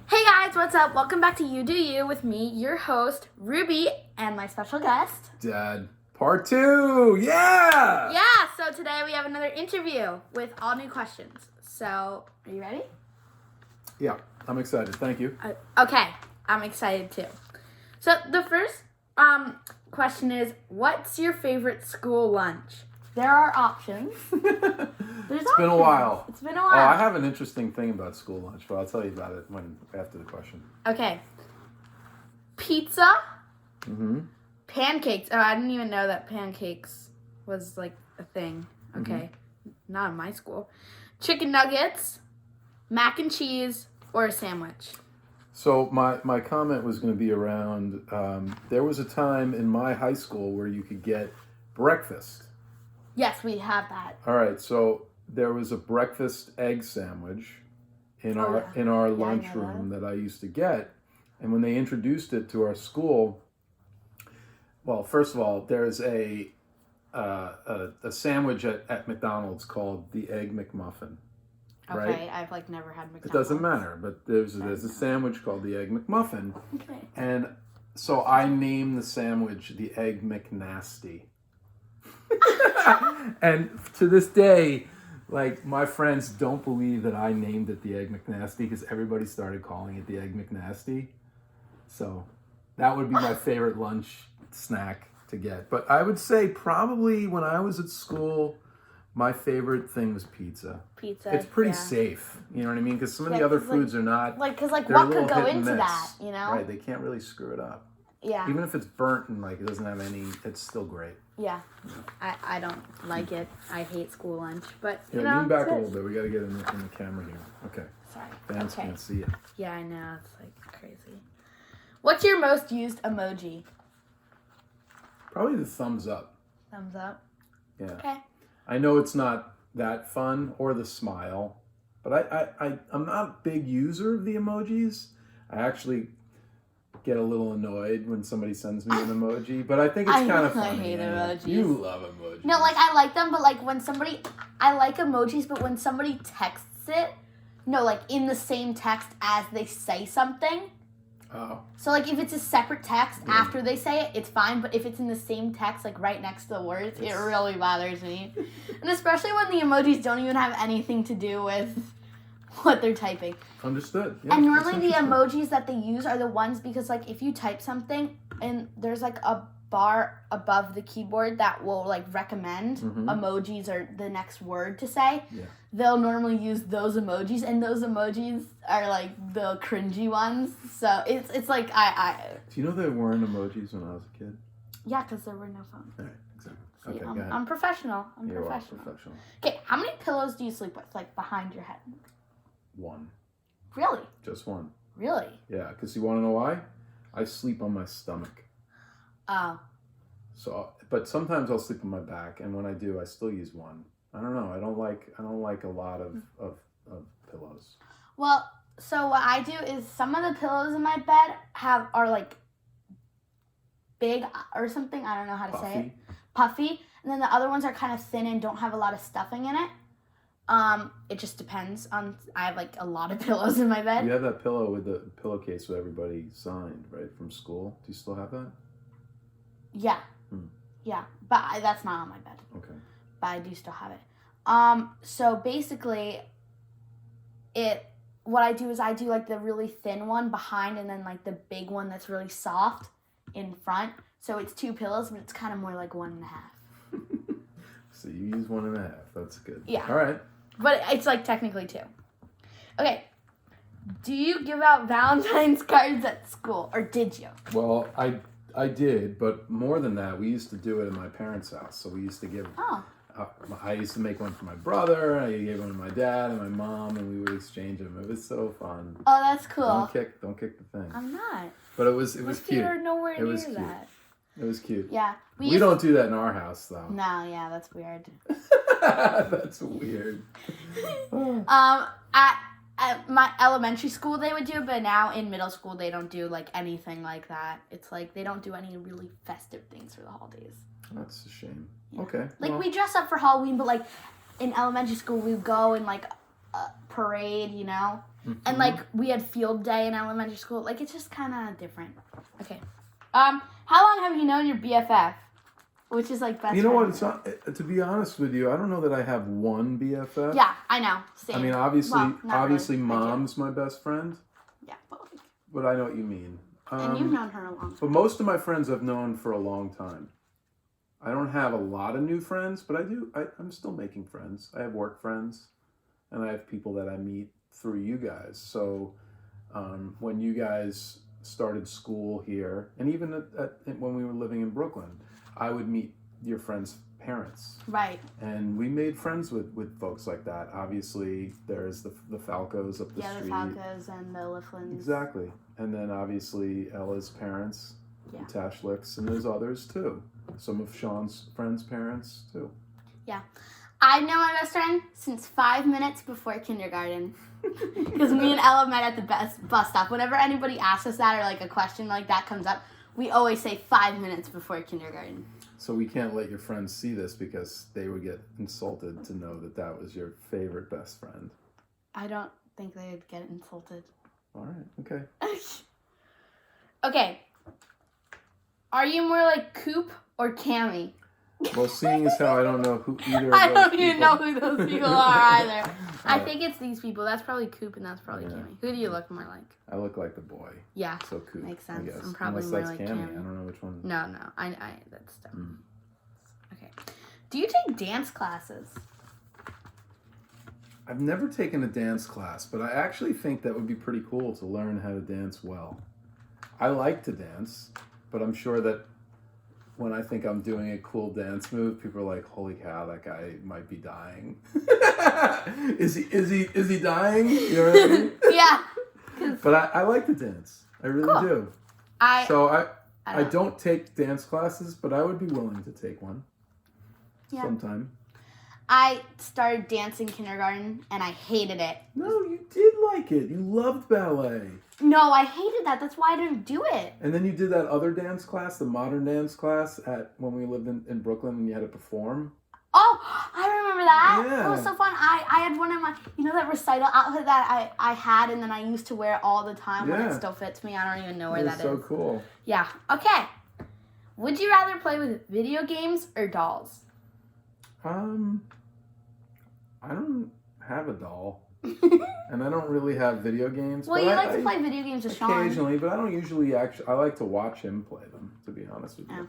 Hey guys, what's up? Welcome back to UDoU with me, your host, Ruby, and my special guest, Dad. Part 2! Yeah! Yeah, so today we have another interview with all new questions. So, are you ready? Yeah, I'm excited. Thank you. Okay, I'm excited too. So, the first question is, what's your favorite school lunch? There are options. It's been a while. It's been a while. Oh, I have an interesting thing about school lunch, but I'll tell you about it after the question. Okay. Pizza. Mm-hmm. Pancakes. Oh, I didn't even know that pancakes was like a thing. Okay. Mm-hmm. Not in my school. Chicken nuggets, mac and cheese, or a sandwich. So my comment was going to be around, there was a time in my high school where you could get breakfast. Yes, we have that. All right, so there was a breakfast egg sandwich in our lunchroom that I used to get, and when they introduced it to our school, well, first of all, there's a sandwich at McDonald's called the Egg McMuffin. Right? Okay, I've never had McDonald's. It doesn't matter, but there's a sandwich called the Egg McMuffin. Okay. And so I named the sandwich the Egg McNasty. And to this day, my friends don't believe that I named it the Egg McNasty because everybody started calling it the Egg McNasty. So that would be my favorite lunch snack to get. But I would say probably when I was at school, my favorite thing was pizza. Pizza. It's pretty safe, you know what I mean? Because some of the other foods are not. Because they're what a little could go hit and into miss. that, you know? Right, they can't really screw it up. Yeah. Even if it's burnt and it doesn't have any, it's still great. Yeah. I don't like it. I hate school lunch, but Yeah, lean back a little bit. We got to get in the camera here. Okay. Sorry. Fans can't see it. Yeah, I know. It's crazy. What's your most used emoji? Probably the thumbs up. Thumbs up. Yeah. Okay. I know it's not that fun, or the smile, but I'm not a big user of the emojis. I actually get a little annoyed when somebody sends me an emoji, but I think it's kind of funny. I hate emojis. You love emojis. No, I like them, but when somebody, I like emojis, but when somebody texts it, no, in the same text as they say something. Oh. So if it's a separate text after they say it, it's fine, but if it's in the same text, right next to the words, it really bothers me. And especially when the emojis don't even have anything to do with what they're typing. Understood. Yeah, and normally the emojis that they use are the ones because if you type something and there's a bar above the keyboard that will recommend emojis or the next word to say, they'll normally use those emojis, and those emojis are the cringy ones. So it's I Do you know there weren't emojis when I was a kid? Yeah, because there were no phones. All right, exactly. See, Okay, go ahead. I'm professional. You are professional. Okay, how many pillows do you sleep with, behind your head? One. Really? Just one. Really? Yeah, because you want to know why? I sleep on my stomach. Oh. So, but sometimes I'll sleep on my back, and when I do, I still use one. I don't know. I don't like a lot of pillows. Well, so what I do is some of the pillows in my bed are big or something. I don't know how to say it. Puffy. And then the other ones are kind of thin and don't have a lot of stuffing in it. It just depends on. I have a lot of pillows in my bed. You have that pillow with the pillowcase with everybody signed, right, from school. Do you still have that? Yeah. Yeah, but that's not on my bed. Okay. But I do still have it. So basically, what I do is I do the really thin one behind, and then the big one that's really soft in front. So it's 2 pillows, but it's kind of more like 1.5. So you use 1.5. That's good. Yeah. All right. But it's technically 2. Okay. Do you give out Valentine's cards at school, or did you? Well, I did, but more than that, we used to do it in my parents' house. So we used to give. Oh. I used to make one for my brother. I gave one to my dad and my mom, and we would exchange them. It was so fun. Oh, that's cool. Don't kick the thing. I'm not. But it was cute. You're nowhere near cute. that. It was cute. Yeah. We don't do that in our house, though. No, yeah, that's weird. That's weird. At my elementary school they would do, but now in middle school they don't do anything like that. It's they don't do any really festive things for the holidays. That's a shame. Yeah. Okay. We dress up for Halloween, but in elementary school we would go in a parade, you know. And like we had field day in elementary school. Like it's just kind of different. Okay. How long have you known your BFF? Which is like best. You know what? It's not, to be honest with you, I don't know that I have one BFF. Yeah, I know. Same. I mean, obviously, really. Mom's my best friend. Yeah, but I know what you mean. And you've known her a long time. But most of my friends I've known for a long time. I don't have a lot of new friends, but I'm still making friends. I have work friends, and I have people that I meet through you guys. So when you guys started school here, and even when we were living in Brooklyn, I would meet your friends' parents. Right. And we made friends with folks like that. Obviously, there's the Falcos up the street. Yeah, the Falcos and the Liflins. Exactly. And then obviously Ella's parents, the Tashlicks, and there's others too. Some of Sean's friends' parents too. Yeah. I know my best friend since 5 minutes before kindergarten. Because me and Ella met at the bus stop. Whenever anybody asks us that or like a question like that comes up, we always say 5 minutes before kindergarten. So we can't let your friends see this because they would get insulted to know that that was your favorite best friend. I don't think they would get insulted. All right. Okay. Okay. Are you more like Coop or Cammy? Well, seeing as how I don't know who either of those I don't even people- know who those people are either. I think it's these people. That's probably Coop and that's probably Cammy. Who do you look more like? I look like the boy. Yeah. So Coop. Makes sense. I guess. I'm probably Unless more that's like Cammy. Cammy. I don't know which one. No. I that's dumb. Okay. Do you take dance classes? I've never taken a dance class, but I actually think that would be pretty cool to learn how to dance well. I like to dance, but I'm sure that when I think I'm doing a cool dance move, people are like, "Holy cow, that guy might be dying." Is he dying? You know what I mean? Yeah. But I like to dance. I really do. I don't take dance classes, but I would be willing to take one sometime. I started dancing kindergarten and I hated it. No, you did like it. You loved ballet. No, I hated that. That's why I didn't do it. And then you did that other dance class, the modern dance class when we lived in Brooklyn and you had to perform. Oh, I remember that. Yeah. It was so fun. I had one of my, that recital outfit that I had and then I used to wear it all the time when it still fits me. I don't even know where that is. So cool. Yeah. Okay. Would you rather play with video games or dolls? I don't have a doll. And I don't really have video games. Well, you like to play video games with Sean. Occasionally, but I don't usually I like to watch him play them, to be honest with you. Oh,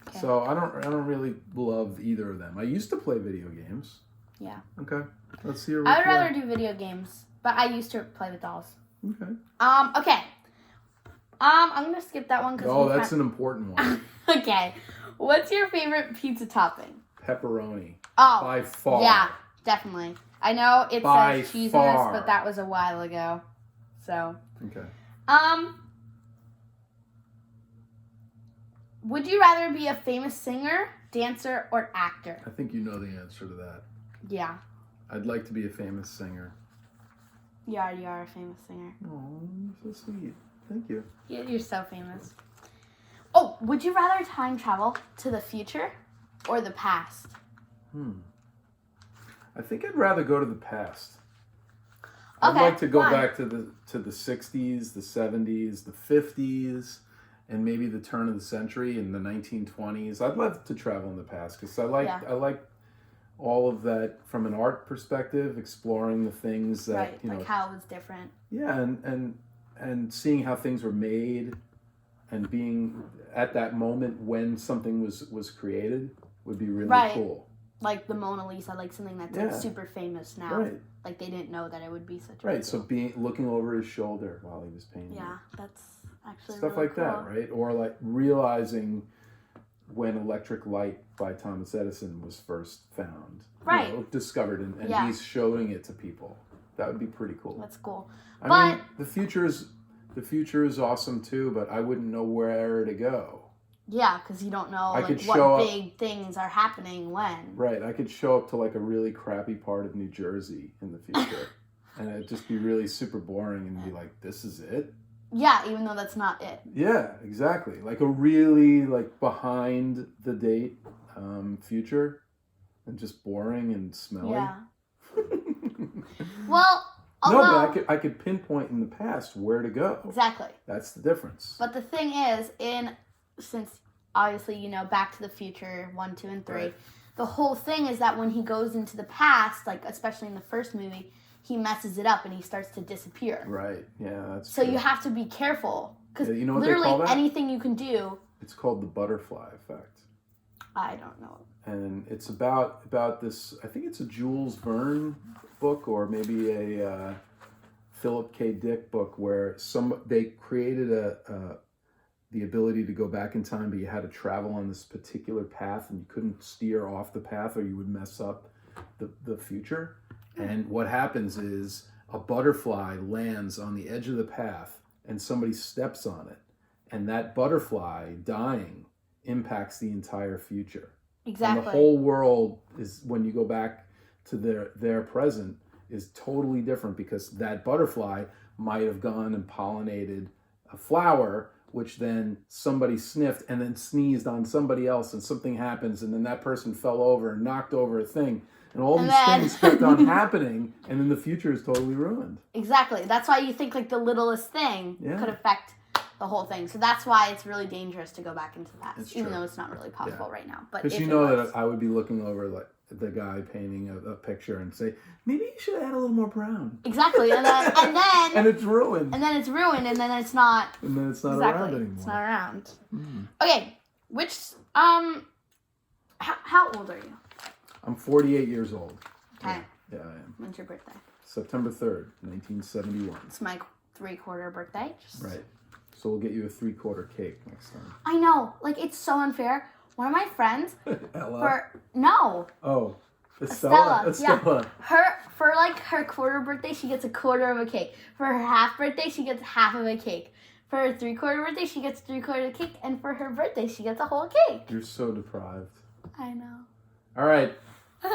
okay. So I don't really love either of them. I used to play video games. Yeah. Okay. Let's see your I would rather do video games, but I used to play with dolls. Okay. Okay. I'm gonna skip that one because. That's an important one. Okay. What's your favorite pizza topping? Pepperoni. Oh. By far. Yeah, definitely. I know it says cheese in this, but that was a while ago. So. Okay. Would you rather be a famous singer, dancer, or actor? I think you know the answer to that. Yeah. I'd like to be a famous singer. You already are a famous singer. Oh, you're so sweet. Thank you. You're so famous. Oh, would you rather time travel to the future or the past? I think I'd rather go to the past. Okay, I'd like to go why? back to the 60s, the 70s, the 50s, and maybe the turn of the century in the 1920s. I'd love to travel in the past because I like all of that from an art perspective, exploring the things that like how it was different. Yeah, and seeing how things were made, and being at that moment when something was created would be really cool. Like the Mona Lisa, like something that's like super famous now. Right. Like they didn't know that it would be such a Right. big So deal. looking over his shoulder while he was painting. Yeah, that's actually Stuff really like cool. that, right? Or like realizing when electric light by Thomas Edison was first found. Right. Discovered and he's showing it to people. That would be pretty cool. That's cool. I mean, the future is awesome too, but I wouldn't know where to go. Yeah, because you don't know what big things are happening when. Right. I could show up to like a really crappy part of New Jersey in the future. And it'd just be really super boring and be like, this is it? Yeah, even though that's not it. Yeah, exactly. Like a really like behind the date future and just boring and smelly. Yeah. Well, No, but I could pinpoint in the past where to go. Exactly. That's the difference. But the thing is, since obviously, Back to the Future 1, 2, and 3, Right. the whole thing is that when he goes into the past, like especially in the first movie, he messes it up and he starts to disappear. Right. Yeah, that's So true. you have to be careful because you know what they literally call that? anything you can do. It's called the butterfly effect. I don't know. And it's about this. I think it's a Jules Verne book or maybe a Philip K. Dick book where they created the ability to go back in time, but you had to travel on this particular path and you couldn't steer off the path or you would mess up the future. And what happens is a butterfly lands on the edge of the path and somebody steps on it, and that butterfly dying impacts the entire future. Exactly. And the whole world is, when you go back to their present, is totally different because that butterfly might have gone and pollinated a flower, which then somebody sniffed and then sneezed on somebody else, and something happens, and then that person fell over and knocked over a thing, and all these things kept on happening, and then the future is totally ruined. Exactly. That's why you think like the littlest thing could affect the whole thing. So that's why it's really dangerous to go back into the past, even though it's not really possible right now. But because that I would be looking over like the guy painting a picture and say, maybe you should add a little more brown. Exactly, and then and it's ruined. And then it's ruined, and then it's not. And then it's not exactly, around anymore. It's not around. Mm. Okay, which how old are you? I'm 48 years old. Okay. Yeah, I am. When's your birthday? September 3rd, 1971. It's my 3/4 birthday. Right. So we'll get you a 3/4 cake next time. I know, like it's so unfair. One of my friends, Ella? Oh, Estella. Yeah. For her quarter birthday, she gets a quarter of a cake. For her half birthday, she gets half of a cake. For her 3/4 birthday, she gets 3/4 of a cake, and for her birthday, she gets a whole cake. You're so deprived. I know. All right.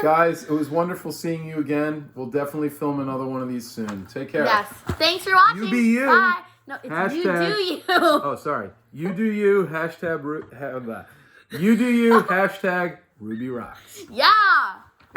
Guys, it was wonderful seeing you again. We'll definitely film another one of these soon. Take care. Yes. Thanks for watching. You be you. Bye. No, it's Hashtag, you do you. Oh, sorry. You do you. Hashtag. You do you. Hashtag Ruby Rocks. Yeah.